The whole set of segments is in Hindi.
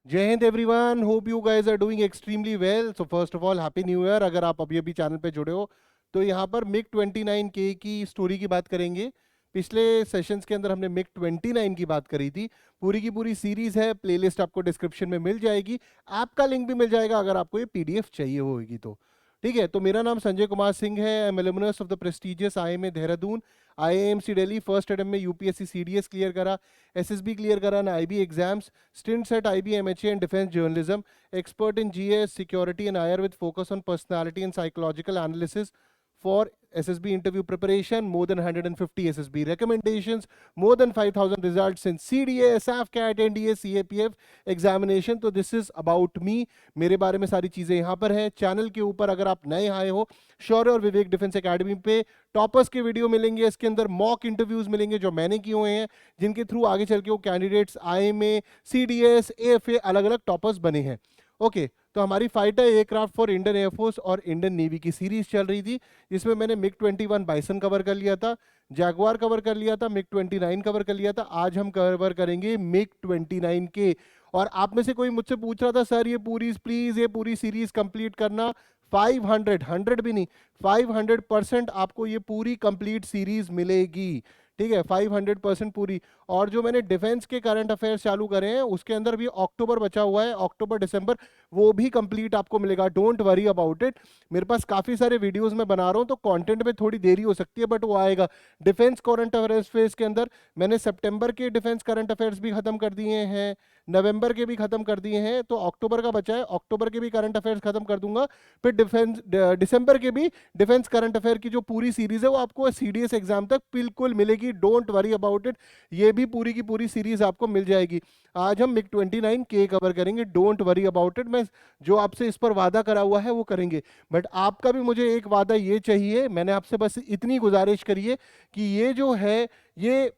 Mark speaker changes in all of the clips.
Speaker 1: जय Hind everyone, hope you guys are doing extremely well. So first of all happy new year. अगर आप अभी अभी चैनल पे जुड़े हो तो यहाँ पर मिग 29K की स्टोरी की बात करेंगे। पिछले सेशंस के अंदर हमने मिग 29 की बात करी थी। पूरी की पूरी सीरीज है, प्लेलिस्ट आपको डिस्क्रिप्शन में मिल जाएगी। ऐप का लिंक भी मिल जाएगा अगर आपको ये पीडीएफ चाहिए होगी तो। ठीक है, तो मेरा नाम संजय कुमार सिंह है। I am alumnus of the prestigious IMA Dehradun. IIMC Delhi first attempt में यूपीएससी सीडीएस क्लियर करा, एसएसबी क्लियर करा ना, IB exams, stints at IB, MHA and defense journalism, expert in GS, security and IR with focus on personality and psychological analysis for SSB interview preparation, more than 150 SSB recommendations, more than 5,000 results in CDA, SAFCAT, NDA, CAPF examination. तो this is about me, मेरे बारे में सारी चीज़ें यहाँ पर हैं। चैनल के ऊपर अगर आप नए आए हो, शौर्य और विवेक डिफेंस एकेडमी पे टॉपर्स के वीडियो मिलेंगे। इसके अंदर मॉक इंटरव्यूज मिलेंगे जो मैंने किए हुए हैं, जिनके थ्रू आगे चल के वो कैंडिडेट्स आईएमए, सीडीएस, एएफए अलग अलग टॉपर्स बने हैं। ओके, तो हमारी fighter aircraft for Indian air force और इंडियन नेवी की सीरीज चल रही थी, जिसमें मैंने मिग 21 बाइसन कवर कर लिया था, जैगवार कवर कर लिया था, मिग 29 कवर कर लिया था। आज हम कवर करेंगे मिग 29 के। और आप में से कोई मुझसे पूछ रहा था, सर ये पूरी प्लीज ये पूरी सीरीज कंप्लीट करना। 500 100 भी नहीं, 500% आपको ये पूरी कंप्लीट सीरीज मिलेगी। ठीक है, 500% पूरी। और जो मैंने डिफेंस के करंट अफेयर्स चालू करे हैं उसके अंदर भी अक्टूबर बचा हुआ है, अक्टूबर दिसंबर, वो भी कंप्लीट आपको मिलेगा। Don't worry about it. मेरे पास काफी सारे वीडियोस मैं बना रहा हूँ तो कंटेंट में थोड़ी देरी हो सकती है, बट वो आएगा। डिफेंस करंट अफेयर्स के अंदर मैंने सितंबर के डिफेंस करंट अफेयर्स भी खत्म कर दिए हैं, नवंबर के भी खत्म कर दिए हैं, तो अक्टूबर का बचा है, अक्टूबर के भी करंट अफेयर्स खत्म कर दूंगा। फिर डिफेंस दिसंबर के भी डिफेंस करंट अफेयर की जो पूरी सीरीज है वो आपको सीडीएस एग्जाम तक बिल्कुल मिलेगी। डोंट वरी अबाउट इट, ये भी पूरी की पूरी सीरीज आपको मिल जाएगी। आज हम मिग 29K कवर करेंगे। डोंट वरी अबाउट इट, मैं जो आपसे इस पर वादा करा हुआ है वो करेंगे। बट आपका भी मुझे एक वादा ये चाहिए, मैंने आपसे बस इतनी गुजारिश करी है कि ये जो है ये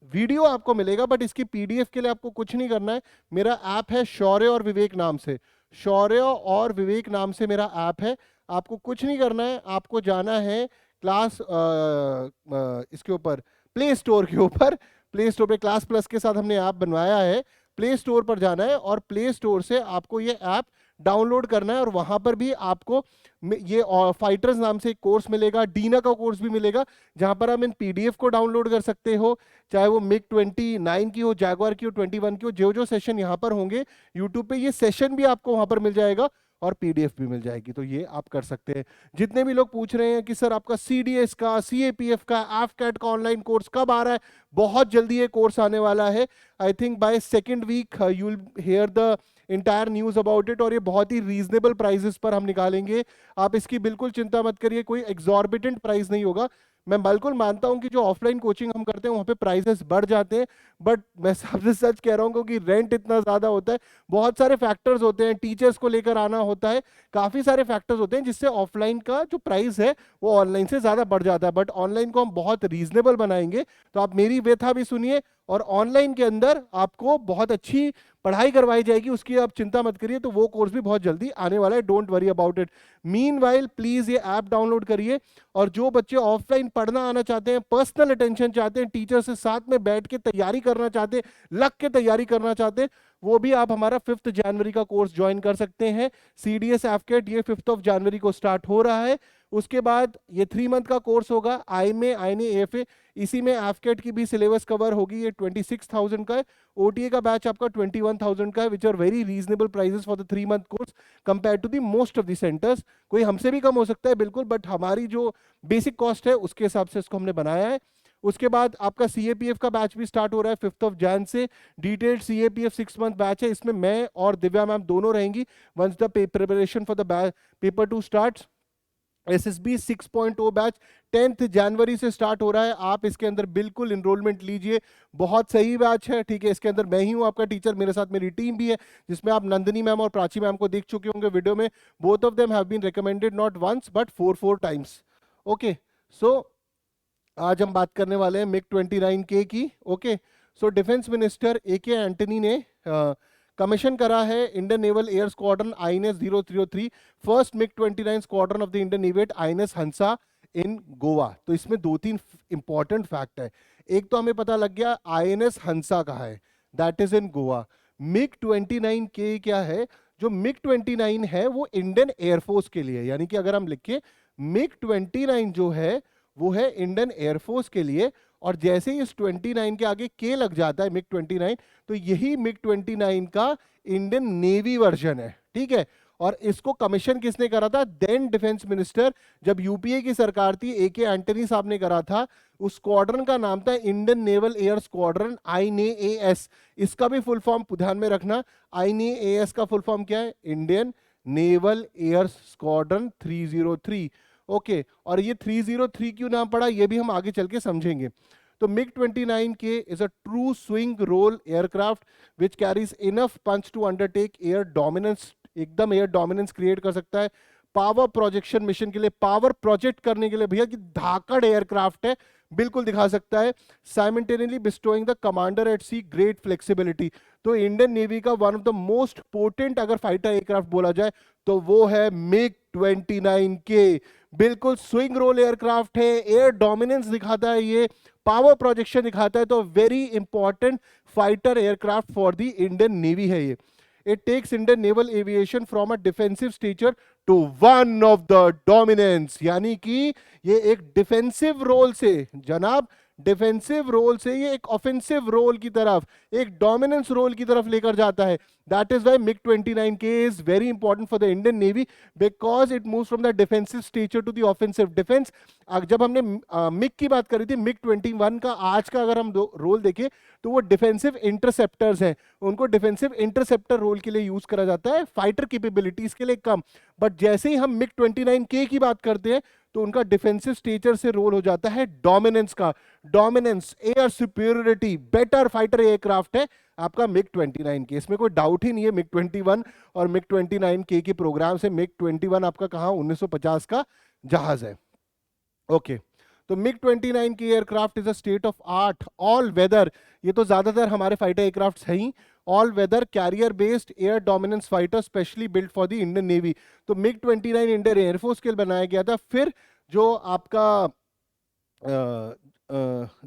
Speaker 1: वीडियो आपको मिलेगा, बट इसकी पीडीएफ के लिए आपको कुछ नहीं करना है। मेरा ऐप है शौर्य और विवेक नाम से, शौर्य और विवेक नाम से मेरा ऐप है। आपको कुछ नहीं करना है, आपको जाना है क्लास इसके ऊपर, प्ले स्टोर के ऊपर, प्ले स्टोर पे क्लास प्लस के साथ हमने ऐप बनवाया है। प्ले स्टोर पर जाना है और प्ले स्टोर से आपको ये ऐप डाउनलोड करना है, और वहां पर भी आपको ये फाइटर्स नाम से एक कोर्स मिलेगा, डीना का कोर्स भी मिलेगा, जहां पर आप इन पीडीएफ को डाउनलोड कर सकते हो। चाहे वो मिग 29 की हो, जैगवार की हो, 21 की हो, जो जो सेशन यहाँ पर होंगे यूट्यूब पे, ये सेशन भी आपको वहां पर मिल जाएगा और पीडीएफ भी मिल जाएगी। तो ये आप कर सकते हैं। जितने भी लोग पूछ रहे हैं कि सर आपका सीडीएस का, सीएपीएफ का, एफकैट का ऑनलाइन कोर्स कब आ रहा है, बहुत जल्दी ये कोर्स आने वाला है। I think by second week you will hear the entire news about it, और ये बहुत ही रीजनेबल प्राइसेस पर हम निकालेंगे। आप इसकी बिल्कुल चिंता मत करिए, कोई एग्जॉर्बिटेंट प्राइस नहीं होगा। मैं बिल्कुल मानता हूं कि जो ऑफलाइन कोचिंग हम करते हैं वहां पे प्राइसेस बढ़ जाते हैं, बट मैं सबसे सच कह रहा हूं क्योंकि रेंट इतना ज्यादा होता है, बहुत सारे फैक्टर्स होते हैं, टीचर्स को लेकर आना होता है, काफी सारे फैक्टर्स होते हैं जिससे ऑफलाइन का जो प्राइस है वो ऑनलाइन से ज्यादा बढ़ जाता है। बट ऑनलाइन को हम बहुत रीजनेबल बनाएंगे, तो आप मेरी व्यथा भी सुनिए, और ऑनलाइन के अंदर आपको बहुत अच्छी पढ़ाई करवाई जाएगी, उसकी आप चिंता मत करिए। तो वो कोर्स भी बहुत जल्दी आने वाला है, don't worry about it. Meanwhile please ये ऐप डाउनलोड करिए, और जो बच्चे ऑफलाइन पढ़ना आना चाहते हैं, पर्सनल अटेंशन चाहते हैं, टीचर से साथ में बैठ के तैयारी करना चाहते हैं, लग के तैयारी करना चाहते हैं, वो भी आप हमारा 5 जनवरी का कोर्स ज्वाइन कर सकते हैं। सीडीएस एफकेट ये 5 जनवरी को स्टार्ट हो रहा है। उसके बाद ये 3 मंथ का कोर्स होगा, आईएमए, आईएनए, एएफए, इसी में एफकेट की भी सिलेबस कवर होगी। ये 26,000 का है। ओटीए का बैच आपका 21,000 का है, which are very reasonable prices for the 3 month course compare to the most of the centres. कोई हमसे भी कम हो सकता है बिल्कुल, बट हमारी जो बेसिक कॉस्ट है उसके हिसाब से इसको हमने बनाया है। उसके बाद आपका सीएपीएफ का बैच भी स्टार्ट हो रहा है 5 जन से। डिटेल्ड सीएपीएफ 6 मंथ बैच है, इसमें मैं और दिव्या मैम दोनों रहेंगी once the preparation for the paper 2 start. SSB 6.0 batch 10 जनवरी से स्टार्ट हो रहा है, आप इसके अंदर बिल्कुल इनरोलमेंट लीजिए। बहुत सही बैच है, ठीक है। इसके अंदर मैं ही हूं आपका टीचर, मेरे साथ मेरी टीम भी है, जिसमें आप नंदिनी मैम और प्राची मैम को देख चुके होंगे वीडियो में। Both of them have been recommended not once but 4 times. Okay, so आज हम बात करने वाले हैं मिग 29K की। Okay, so defence minister AK Antony ने कमीशन करा है Indian naval air squadron INS 003, first MiG 29 squadron of the Indian navy INS Hansa in Goa. तो इसमें 2-3 इंपॉर्टेंट फैक्ट है। एक तो हमें पता लग गया INS हंसा कहाँ है, that is in Goa. MiG 29K क्या है? जो मिग 29 है वो इंडियन एयरफोर्स के लिए, यानी कि अगर हम लिखे मिग 29 जो है वो है इंडियन एयरफोर्स के लिए, और जैसे ही इस 29 के आगे के लग जाता है मिग 29, तो यही मिग 29 का इंडियन नेवी वर्जन है, ठीक है। और इसको कमीशन किसने करा था? देन डिफेंस मिनिस्टर, जब यूपीए की सरकार थी, AK एंटनी साहब ने करा था। उस स्क्वाड्रन का नाम था Indian naval air squadron, INAS। इसका भी फुल फॉर्म ध्यान में रखना, INAS का फुल फॉर्म क्या है? Indian naval air squadron 303। Okay, और ये 303 क्यों नाम पड़ा, ये भी हम आगे चल के समझेंगे। तो MiG 29K is a true swing role aircraft which carries enough punch to undertake air dominance, एकदम एयर डोमिनेंस क्रिएट कर सकता है। पावर प्रोजेक्शन मिशन के लिए, पावर प्रोजेक्ट करने के लिए, भैया कि धाकड़ एयरक्राफ्ट है, बिल्कुल दिखा सकता है। Simultaneously bestowing the commander at sea great flexibility. तो इंडियन नेवी का one of the most potent अगर फाइटर एयरक्राफ्ट बोला जाए तो वो है मिग 29K। बिल्कुल स्विंग रोल एयरक्राफ्ट है, एयर डोमिनेंस दिखाता है, ये पावर प्रोजेक्शन दिखाता है, तो very important fighter aircraft for the Indian navy है ये। It takes Indian naval aviation from a defensive stature to one of the dominance, यानी कि ये एक डिफेंसिव रोल से, जनाब डिफेंसिव रोल से ये एक ऑफेंसिव रोल की तरफ, एक डोमिनेंस रोल की तरफ लेकर जाता है। That is why MiG 29K is very important for the Indian Navy, because it moves from the defensive stature to the offensive defence. जब हमने मिग की बात करी थी, मिग 21 का आज का अगर हम रोल देखें तो वो डिफेंसिव इंटरसेप्टर्स हैं, उनको डिफेंसिव इंटरसेप्टर रोल के लिए यूज करा जाता है, फाइटर कैपेबिलिटीज के लिए कम। बट जैसे ही हम मिग 29K की बात करते हैं तो उनका डिफेंसिव स्टेचर से रोल हो जाता है डोमिनेंस का। Dominance, air superiority, better fighter aircraft है आपका मिग 29K, इसमें कोई डाउट ही नहीं है। मिग 21 और मिग 29K के प्रोग्राम से मिग 21 आपका कहां 1950 का जहाज है। ओके, तो मिग 29 की aircraft is a state of art all weather, ये तो ज्यादातर हमारे फाइटर एयरक्राफ्ट है ही, all weather carrier based air dominance fighter specially built for the Indian navy. तो मिग 29 इंडियन एयरफोर्स के लिए बनाया गया था। फिर जो आपका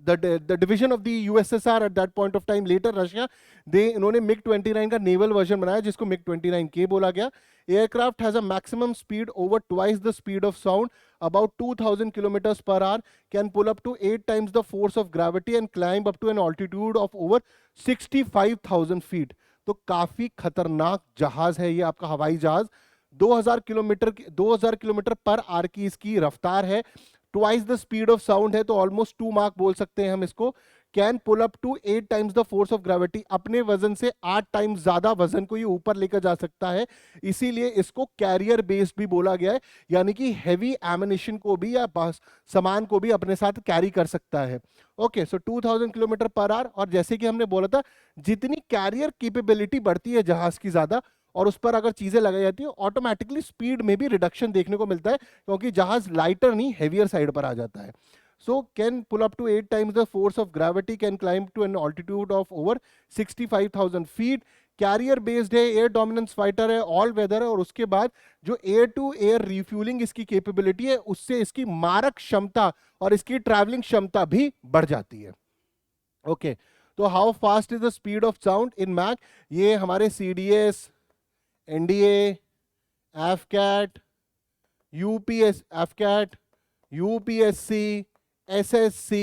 Speaker 1: the division of the USSR at that point of time, later Russia, इन्होंने मिग 29 का नेवल वर्जन बनाया जिसको मिग 29K बोला गया। Aircraft has a maximum speed over twice the speed of sound, about 2000 kilometers per hour, can pull up to 8 times the force of gravity and climb up to an altitude of over 65,000 feet। तो काफी खतरनाक जहाज है ये आपका हवाई जहाज। 2000 किलोमीटर पर आवर की इसकी रफ्तार है, twice the speed of sound है, तो ऑलमोस्ट 2 मार्क बोल सकते हैं हम इसको। Can pull up to 8 times the force of gravity, अपने वजन से 8 टाइम्स ज्यादा वजन को ये ऊपर लेकर जा सकता है, इसीलिए इसको कैरियर बेस्ड भी बोला गया है, यानी कि हैवी एमिनिशन को भी या सामान को भी अपने साथ कैरी कर सकता है। ओके, सो 2000 किलोमीटर पर आवर, और जैसे कि हमने बोला था जितनी कैरियर कैपेबिलिटी बढ़ती है जहाज की ज्यादा, और उस पर अगर चीजें लगाई जाती है ऑटोमेटिकली स्पीड में भी रिडक्शन देखने को मिलता है, क्योंकि जहाज लाइटर नहीं हेवियर साइड पर आ जाता है। So can pull up to 8 times the force of gravity, can climb to an altitude of over 65,000 feet, career based है, एयर डोमिनेंस फाइटर है, ऑल वेदर है, और उसके बाद जो एयर टू एयर रिफ्यूलिंग इसकी कैपेबिलिटी है, उससे इसकी मारक क्षमता और इसकी ट्रैवलिंग क्षमता भी बढ़ जाती है। ओके, तो how fast is the speed of sound in Mach, ये हमारे CDS, NDA, AFCAT, AFCAT, UPSC, SSC,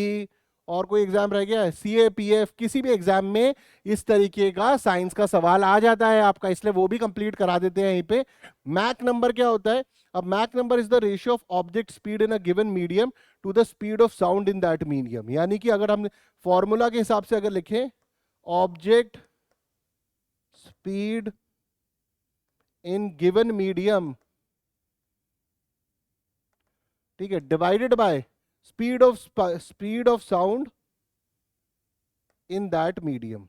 Speaker 1: और कोई एग्जाम रह गया है CAPF, किसी भी एग्जाम में इस तरीके का साइंस का सवाल आ जाता है आपका, इसलिए वो भी कंप्लीट करा देते हैं यहीं पे। मैक नंबर क्या होता है? अब Mach number is the ratio of object speed in a given medium to the speed of sound in that medium, यानी कि अगर हम फॉर्मूला के हिसाब से अगर लिखें object speed in given medium, ठीक है, divided by speed of sound in that medium,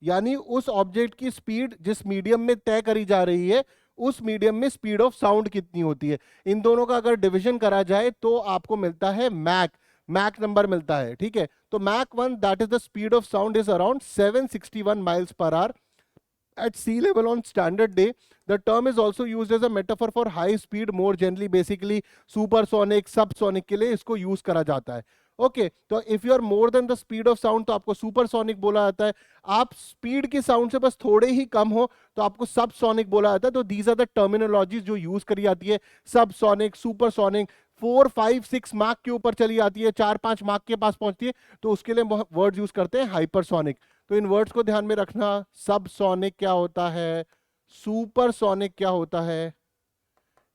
Speaker 1: यानी उस ऑब्जेक्ट की स्पीड जिस मीडियम में तय करी जा रही है उस मीडियम में स्पीड ऑफ साउंड कितनी होती है, इन दोनों का अगर डिवीजन करा जाए तो आपको मिलता है मैक नंबर मिलता है, ठीक है। तो Mach 1 that is the speed of sound is around 761 miles per hour at sea level on standard day. The term is also used as a metaphor for high speed, more generally basically supersonic, subsonic के लिए इसको यूज करा जाता है। ओके तो if you are more than the speed of sound तो आपको सुपरसोनिक बोला जाता है। आप स्पीड की साउंड से बस थोड़े ही कम हो तो आपको सबसोनिक बोला जाता है। तो दीज आर द टर्मिनोलॉजीज जो यूज करी जाती है, सबसोनिक, सुपरसोनिक। 4, 5, 6 मार्क के ऊपर चली जाती है, 4, 5 मार्क के पास पहुंचती है तो उसके लिए वर्ड्स यूज करते हैं हाइपरसोनिक। तो इन वर्ड्स को ध्यान में रखना, सबसोनिक क्या होता है, सुपरसोनिक क्या होता है,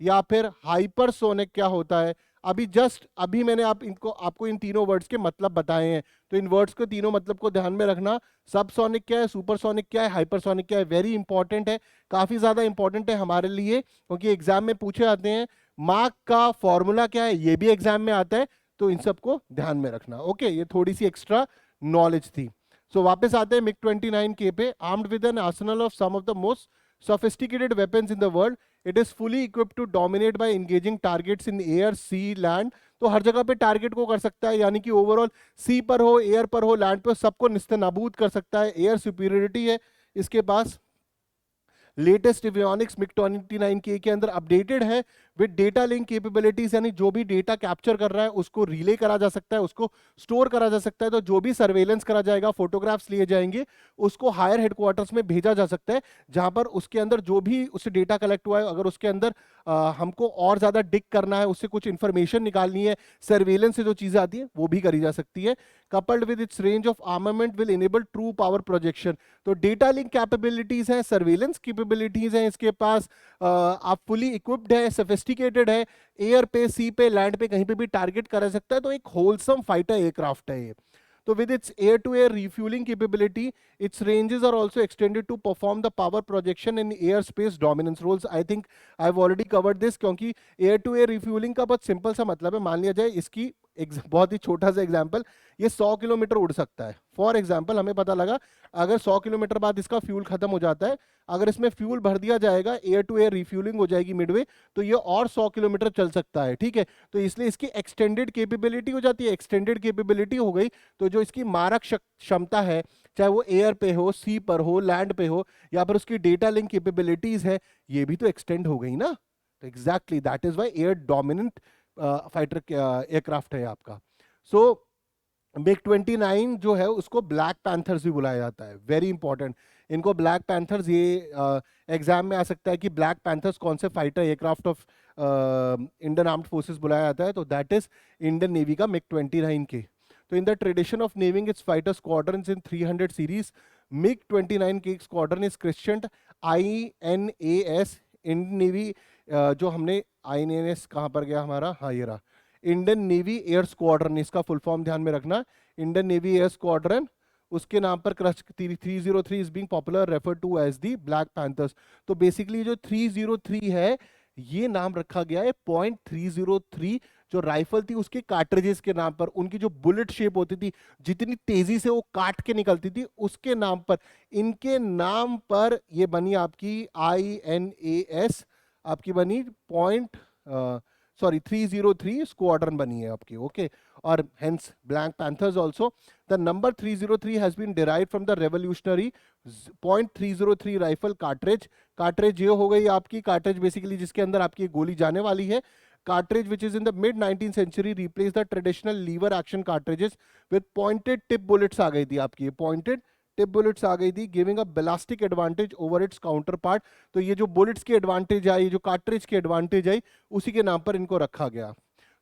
Speaker 1: या फिर हाइपरसोनिक क्या होता है। अभी मैंने आपको इन तीनों वर्ड्स के मतलब बताए हैं। तो इन वर्ड्स के तीनों मतलब को ध्यान में रखना, सबसोनिक क्या है, सुपरसोनिक क्या है, हाइपरसोनिक क्या है। वेरी इंपॉर्टेंट है, काफी ज्यादा इंपॉर्टेंट है हमारे लिए, क्योंकि एग्जाम में पूछे जाते हैं। मार्क का फॉर्मूला क्या है ये भी एग्जाम में आता है, तो इन सबको ध्यान में रखना। ओके, ये थोड़ी सी एक्स्ट्रा नॉलेज थी। सो वापस आते हैं MiG-29K पे। Armed with an arsenal of some of the most sophisticated weapons in the world, it is fully equipped to dominate by engaging targets in air, sea, land। तो हर जगह पे टारगेट को कर सकता है, यानी कि ओवरऑल सी पर हो, एयर पर हो, लैंड पर, सबको निस्तनाबूद कर सकता है। एयर सुपीरियरिटी है इसके पास। लेटेस्ट एवियोनिक्स MiG-29K के अंदर अपडेटेड है विद डेटा लिंक कैपेबिलिटीज, यानी जो भी डेटा कैप्चर कर रहा है उसको रिले करा जा सकता है, उसको स्टोर करा जा सकता है। तो जो भी सर्वेलेंस करा जाएगा, फोटोग्राफ्स लिए जाएंगे, उसको हायर हेडक्वार्टर्स में भेजा जा सकता है, जहां पर उसके अंदर जो भी उससे डेटा कलेक्ट हुआ है, अगर उसके अंदर हमको और ज्यादा डिग करना है, उससे कुछ इंफॉर्मेशन निकालनी है, सर्वेलेंस से जो चीजें आती है वो भी करी जा सकती है। Coupled with its range of armament will enable true power projection. तो डेटा लिंक कैपेबिलिटीज है, सर्वेलेंस कैपेबिलिटीज है इसके पास। आप फुली इक्विप्ड है, सोफिस्टिकेटेड है, एयर पे, सी पे, लैंड पे कहीं पे भी टारगेट कर सकता है। तो एक होलसम फाइटर एयरक्राफ्ट है ये। तो with its air-to-air refueling capability, its ranges are also extended to perform the power projection in airspace dominance roles. I think I've already covered this, क्योंकि air-to-air refueling का बहुत सिंपल सा मतलब है, मान लिया जाए इसकी बहुत ही छोटा सा एग्जांपल, ये 100 किलोमीटर उड़ सकता है। फॉर एग्जांपल हमें पता लगा अगर 100 किलोमीटर बाद इसका फ्यूल खत्म हो जाता है, अगर इसमें फ्यूल भर दिया जाएगा, एयर टू एयर रिफ्यूलिंग हो जाएगी मिडवे, तो ये और 100 किलोमीटर चल सकता है। ठीक है, तो इसलिए इसकी एक्सटेंडेड कैपेबिलिटी हो जाती है। एक्सटेंडेड कैपेबिलिटी हो गई तो जो इसकी मारक क्षमता है, चाहे वो एयर पे हो, सी पर हो, लैंड पे हो, या फिर उसकी डेटा लिंक कैपेबिलिटीज है, ये भी तो एक्सटेंड हो गई ना। तो exactly that is why air dominant fighter aircraft है आपका। सो MiG-29 जो है उसको ब्लैक पैंथर्स भी बुलाया जाता है। वेरी इंपॉर्टेंट, इनको ब्लैक पैंथर्स, ये एग्जाम में आ सकता है कि ब्लैक पैंथर्स कौन से fighter aircraft of Indian armed forces बुलाया जाता है, तो दैट इज इंडियन नेवी का MiG-29K। तो in the tradition of naming its fighter squadrons in 300 series, MiG-29K squadron is christened INAS। Indian navy जो हमने INAS कहाँ पर गया हमारा, हाँ ये रहा, इंडियन नेवी एयर स्क्वाड्रन, इसका फुल फॉर्म ध्यान में रखना, इंडियन नेवी एयर स्क्वाड्रन, उसके नाम पर crest 303 is being popular referred to as the Black Panthers. तो बेसिकली जो 303 है, ये नाम रखा गया है .303 जो राइफल थी उसके कार्ट्रिजेस के नाम पर, उनकी जो बुलेट शेप होती थी, जितनी तेजी से वो काट के निकलती थी, उसके नाम पर, इनके नाम पर ये बनी आपकी INAS, आपकी बनी 303 स्क्वाड्रन बनी है आपकी। ओके, और hence Black Panthers also. The number 303 has been derived from the revolutionary .303 rifle cartridge. Cartridge ये हो गई आपकी, कार्ट्रिज बेसिकली जिसके अंदर आपकी गोली जाने वाली है। Cartridge which is in the mid 19th century replaced the traditional lever action cartridges with pointed tip bullets आ गई थी आपकी, pointed टिप बुलेट्स आ गई थी, giving a ballistic advantage over it's counter part. तो ये जो बुलेट्स की एडवांटेज आई, जो कार्ट्रिज की एडवांटेज आई, उसी के नाम पर इनको रखा गया।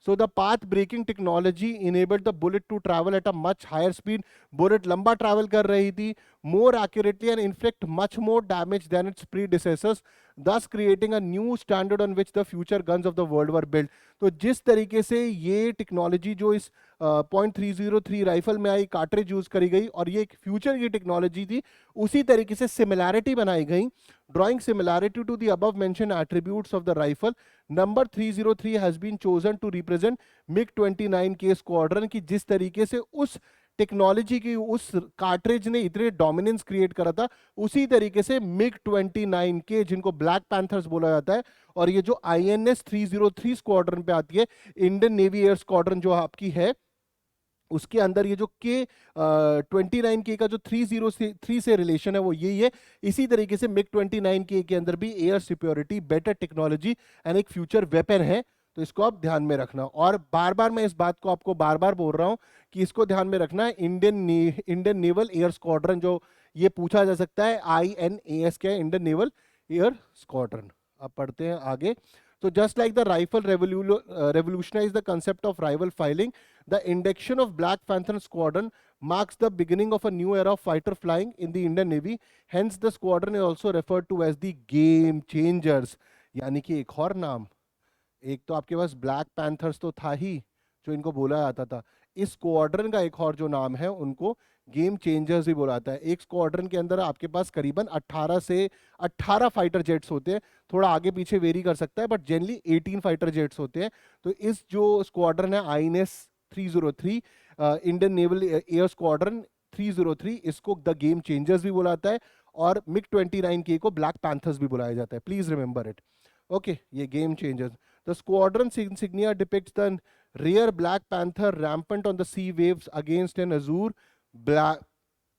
Speaker 1: So the path breaking technology enabled the bullet to travel at a much higher speed. Bullet लंबा ट्रैवल कर रही थी, more accurately and inflict much more damage than its predecessors, thus creating a new standard on which the future guns of the world were built। तो जिस तरीके से ये टेक्नोलॉजी जो इस .303 राइफल में आई, कार्ट्रिज यूज करी गई, और ये एक फ्यूचर की टेक्नोलॉजी थी, उसी तरीके से सिमिलैरिटी बनाई गई। Drawing similarity to the above mention attributes of the rifle, number 303 has been chosen to represent MiG-29K squadron, की जिस तरीके से उस टेक्नोलॉजी की, उस कार्ट्रिज ने इतने डोमिनेंस क्रिएट करा था, उसी तरीके से MiG-29K जिनको ब्लैक पैंथर्स बोला जाता है, और ये जो INS 303 स्क्वाड्रन पे आती है, इंडियन नेवी एयर स्क्वाड्रन जो आपकी है, उसके अंदर ये जो K-29K का जो 303 से रिलेशन है वो यही है। इसी तरीके से MiG-29K के अंदर भी air security, better technology and एक फ्यूचर वेपन है। तो इसको आप ध्यान में रखना। और बार बार मैं इस बात को आपको बार बार बोल रहा हूँ कि इसको ध्यान में रखना है। इंडियन नेवल एयर स्क्वाड्रन, जो ये पूछा जा सकता है, INAS क्या है? Indian naval air squadron. अब पढ़ते हैं आगे। तो just like the rifle revolutionized the concept of rival filing, the induction of Black Panther Squadron marks the beginning of a new era of fighter flying in the Indian Navy. Hence the squadron is also referred to as the game changers. यानी कि एक और नाम, एक तो आपके पास ब्लैक पैंथर्स तो था ही जो इनको बोला जाता था, इस स्क्वाड्रन का एक और जो नाम है उनको गेम चेंजर्स भी बोला जाता है। एक स्क्वाड्रन के अंदर आपके पास करीबन 18 से 18 फाइटर जेट्स होते हैं, थोड़ा आगे पीछे वेरी कर सकता है, बट जनरली 18 फाइटर जेट्स होते हैं। तो इस जो स्क्वाड्रन है INS 303, Indian naval air squadron 303, इसको द गेम चेंजर्स भी बोला जाता है, और MiG-29K को ब्लैक पैंथर्स भी बुलाया जाता है। Please remember it. ओके, ये game changers. The squadron's insignia depicts the rear Black Panther rampant on the sea waves against an azure black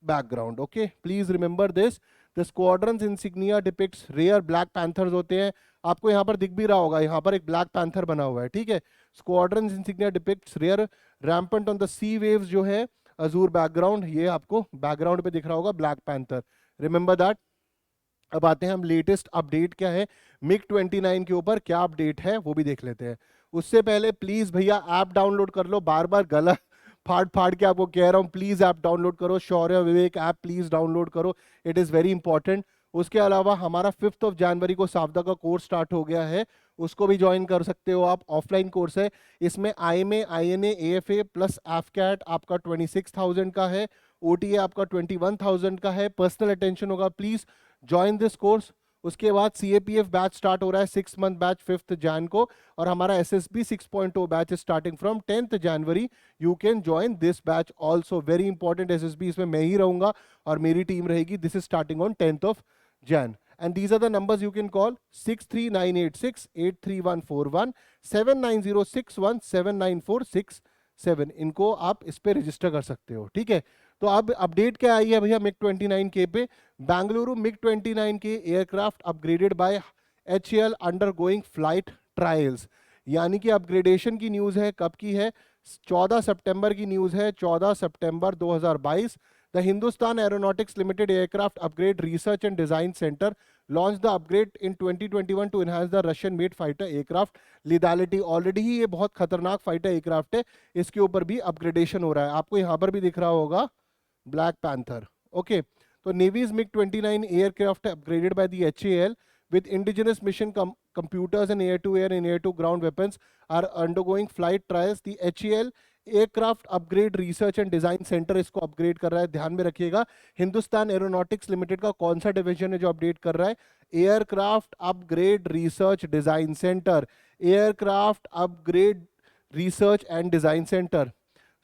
Speaker 1: background. Okay, please remember this. The squadron's insignia depicts rear Black Panthers होते हैं, आपको यहाँ पर दिख भी रहा होगा, यहाँ पर एक Black Panther बना हुआ है, ठीक है। Squadron's insignia depicts rear rampant on the sea waves जो है azure background, ये आपको background पे दिख रहा होगा Black Panther. Remember that. अब आते हैं हम लेटेस्ट अपडेट क्या है MiG-29 के ऊपर, क्या अपडेट है वो भी देख लेते हैं। उससे पहले प्लीज भैया ऐप डाउनलोड कर लो, बार बार गला फाड़ फाड़ के आपको कह रहा हूँ, प्लीज ऐप डाउनलोड करो, शौर्य विवेक ऐप प्लीज डाउनलोड करो, इट इज वेरी इंपॉर्टेंट। उसके अलावा हमारा 5 जनवरी को सावधा का कोर्स स्टार्ट हो गया है, उसको भी ज्वाइन कर सकते हो आप, ऑफलाइन कोर्स है। इसमें IMA INA AFA plus AFCAT आपका 26,000 का है, OTA आपका 21,000 का है, पर्सनल अटेंशन होगा, प्लीज ज्वाइन दिस कोर्स। उसके बाद CAPF बैच स्टार्ट हो रहा है, 6 मंथ बैच 5 जैन को, और हमारा SSB 6.0 batch starting from 10th January. You can join this batch also, very important. SSB इसमें मैं ही रहूंगा और मेरी टीम रहेगी। This is starting on 10th Jan, and these are the numbers you can call: 63986-83141, 7906179467। इनको आप इस पे रजिस्टर कर सकते हो, ठीक है। तो अब अपडेट क्या आई है भैया MiG-29K पे? Bengaluru MiG-29K aircraft upgraded by HAL undergoing flight trials. यानी कि अपग्रेडेशन की न्यूज है, कब की है? 14 सितंबर की न्यूज है, 14 सितंबर 2022। The Hindustan Aeronautics Limited Aircraft Upgrade Research and Design Center launched the upgrade in 2021 to enhance the Russian-made fighter aircraft lethality. Already ही ये बहुत खतरनाक फाइटर एयरक्राफ्ट है, इसके ऊपर भी अपग्रेडेशन हो रहा है। आपको यहाँ पर भी दिख रहा होगा ब्लैक पैंथर। ओके, तो navy's MiG-29 aircraft upgraded by the HAL with indigenous mission computers and air-to-air and air-to-ground weapons are undergoing flight trials. The HAL aircraft upgrade research and design centre इसको अपग्रेड कर रहा है, ध्यान में रखिएगा। हिंदुस्तान एरोनॉटिक्स लिमिटेड का कौन सा डिवीजन है जो अपडेट कर रहा है? Aircraft upgrade research design centre, aircraft upgrade research and design centre.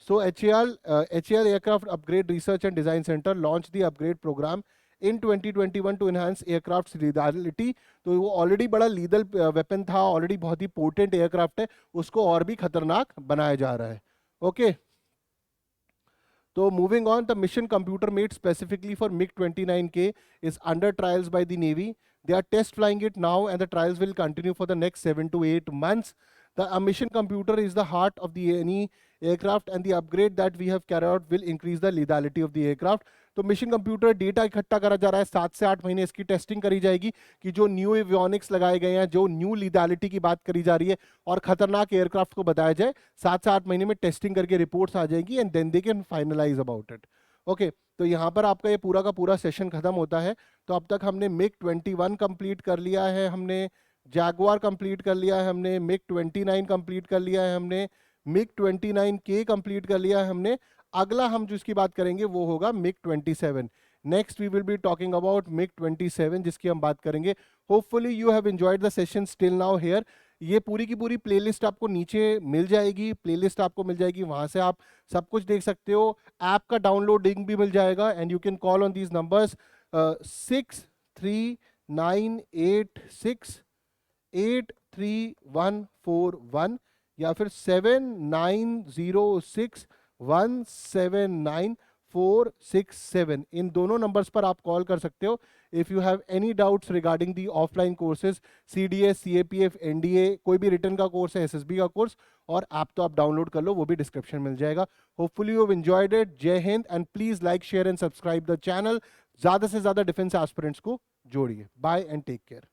Speaker 1: So HAL Aircraft Upgrade Research and Design Center launched the upgrade program in 2021 to enhance aircraft's lethality. तो वो ऑलरेडी बड़ा लीदल वेपन था, ऑलरेडी बहुत ही पोटेंट एयरक्राफ्ट है, उसको और भी खतरनाक बनाया जा रहा है। ओके, तो moving on, the mission computer made specifically for MiG-29K is under trials by the Navy. They are test flying it now and the trials will continue for the next 7 to 8 months. The mission computer is the heart of the any aircraft and the upgrade that we have carried out will increase the lethality of the aircraft. तो मिशन कंप्यूटर डेटा इकट्ठा करा जा रहा है, 7 से 8 महीने इसकी टेस्टिंग करी जाएगी कि जो न्यू एवियोनिक्स लगाए गए हैं, जो न्यू लीथैलिटी की बात करी जा रही है और खतरनाक एयरक्राफ्ट को बताया जाए, 7 से 8 महीने में टेस्टिंग करके रिपोर्ट्स आ जाएगी and then they can finalise about it. Okay, तो यहाँ पर आपका ये पूरा का पूरा सेशन खत्म होता है। तो अब तक हमने MiG-21 कंप्लीट कर लिया है, हमने जैगवार कंप्लीट कर लिया है, हमने MiG-29 कंप्लीट कर लिया है, हमने MiG-29K कंप्लीट कर लिया है हमने। अगला हम जिसकी बात करेंगे वो होगा MiG-27। Next we will be talking about MiG-27 जिसकी हम बात करेंगे। Hopefully you have enjoyed the session still now here. ये पूरी की पूरी प्लेलिस्ट आपको नीचे मिल जाएगी, प्लेलिस्ट आपको मिल जाएगी, वहां से आप सब कुछ देख सकते हो। ऐप का डाउनलोड लिंक भी मिल जाएगा and you can call on these numbers 6398683141 या फिर 79061794 467। इन दोनों नंबर्स पर आप कॉल कर सकते हो if you have any doubts regarding the offline courses, CDS, CAPF, NDA, कोई भी रिटर्न का कोर्स है, SSB का कोर्स, और ऐप तो आप डाउनलोड कर लो, वो भी डिस्क्रिप्शन मिल जाएगा। Hopefully you have enjoyed it. जय हिंद and please like, share and subscribe the channel. ज्यादा से ज्यादा डिफेंस एस्पिरेंट्स को जोड़िए। Bye and take care.